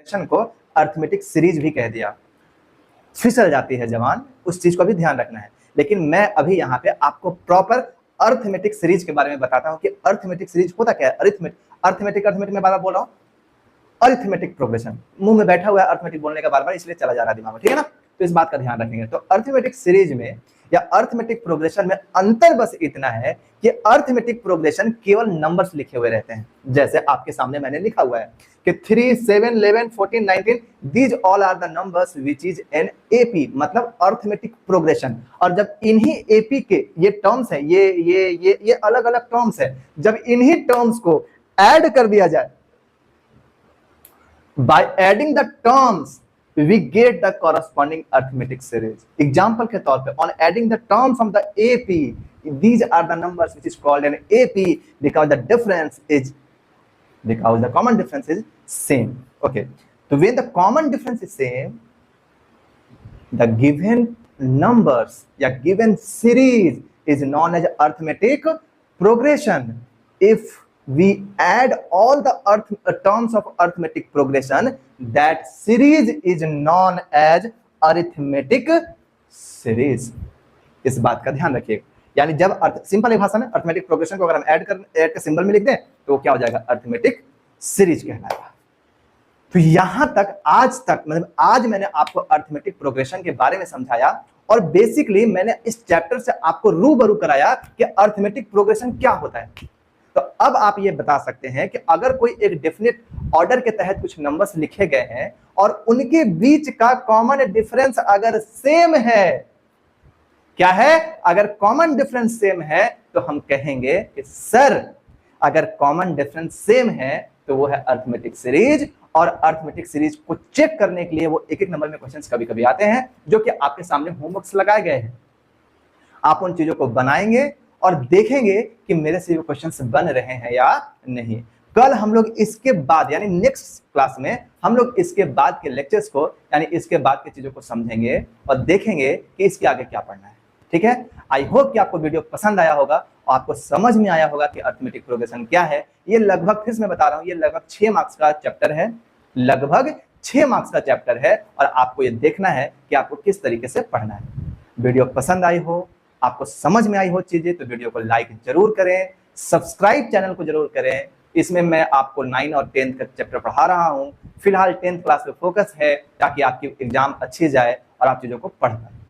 Progression को arithmetic series भी कह दिया। फिसल जाती है जवान, उस चीज को भी ध्यान रखना है। लेकिन मैं अभी यहाँ पे आपको प्रॉपर अर्थमेटिक सीरीज के बारे में बताता हूँ कि अर्थमेटिक सीरीज होता क्या है। अर्थमेटिक मैं बार बार बोल रहा हूँ, अरिथमेटिक प्रोग्रेशन, मुंह में बैठा हुआ है अर्थमेटिक बोलने का बार बार, इसलिए चला जा रहा है दिमाग में, ठीक है ना। तो इस बात का ध्यान रखेंगे। तो अर्थमेटिक सीरीज में या अर्थमेटिक प्रोग्रेशन में अंतर बस इतना है कि अर्थमेटिक प्रोग्रेशन केवल नंबर्स लिखे हुए रहते हैं। जैसे आपके सामने मैंने लिखा हुआ है कि 3, 7, 11, 14, 19 these all are the numbers which is an AP, मतलब अर्थमेटिक प्रोग्रेशन। और जब इन्हीं एपी के ये टर्म्स है, ये अलग अलग टर्म्स है, जब इन्हीं टर्म्स को ऐड कर दिया जाए, by adding the terms we get the corresponding arithmetic series. Example के तौर पे, on adding the terms from the AP, these are the numbers which is called an AP because the common difference is same. Okay, so when the common difference is same, the given numbers या given series is known as arithmetic progression. If we add all the terms of arithmetic progression, that series is known as arithmetic series. इस बात का ध्यान रखिएगा। यानी जब simple भाषा में अर्थमेटिक प्रोग्रेशन को अगर हम ऐड के सिंबल में लिख दें तो वो क्या हो जाएगा, अर्थमेटिक सीरीज कहलाएगा। तो यहां तक आज तक मतलब आज मैंने आपको अर्थमेटिक प्रोग्रेशन के बारे में समझाया और बेसिकली मैंने इस चैप्टर से आपको रूबरू कराया कि अर्थमेटिक प्रोग्रेशन क्या होता है। तो अब आप ये बता सकते हैं कि अगर कोई एक डेफिनेट ऑर्डर के तहत कुछ नंबर्स लिखे गए हैं और उनके बीच का कॉमन डिफरेंस अगर सेम है, क्या है, अगर कॉमन डिफरेंस सेम है तो हम कहेंगे कि सर अगर कॉमन डिफरेंस सेम है तो वो है अर्थमेटिक सीरीज। और अर्थमेटिक सीरीज को चेक करने के लिए वो एक एक नंबर में क्वेश्चंस कभी कभी आते हैं जो कि आपके सामने होमवर्क्स लगाए गए हैं। आप उन चीजों को बनाएंगे और देखेंगे कि मेरे से वो क्वेश्चंस बन रहे हैं या नहीं। कल हम लोग इसके बाद यानी नेक्स्ट क्लास में हम लोग इसके बाद के लेक्चर्स को यानी इसके बाद की चीजों को समझेंगे और देखेंगे कि इसके आगे क्या पढ़ना है। ठीक है, आई होप कि आपको वीडियो पसंद आया होगा और आपको समझ में आया होगा कि अर्थमेटिक प्रोग्रेशन क्या है। ये लगभग, फिर मैं बता रहा हूँ, ये लगभग 6 मार्क्स का चैप्टर है, लगभग 6 मार्क्स का चैप्टर है और आपको ये देखना है कि आपको किस तरीके से पढ़ना है। वीडियो पसंद आई हो, आपको समझ में आई हो चीजें तो वीडियो को लाइक जरूर करें, सब्सक्राइब चैनल को जरूर करें। इसमें मैं आपको 9 और 10 का चैप्टर पढ़ा रहा हूं। फिलहाल 10th क्लास पे फोकस है ताकि आपकी एग्जाम अच्छी जाए और आप चीजों को पढ़ पाए।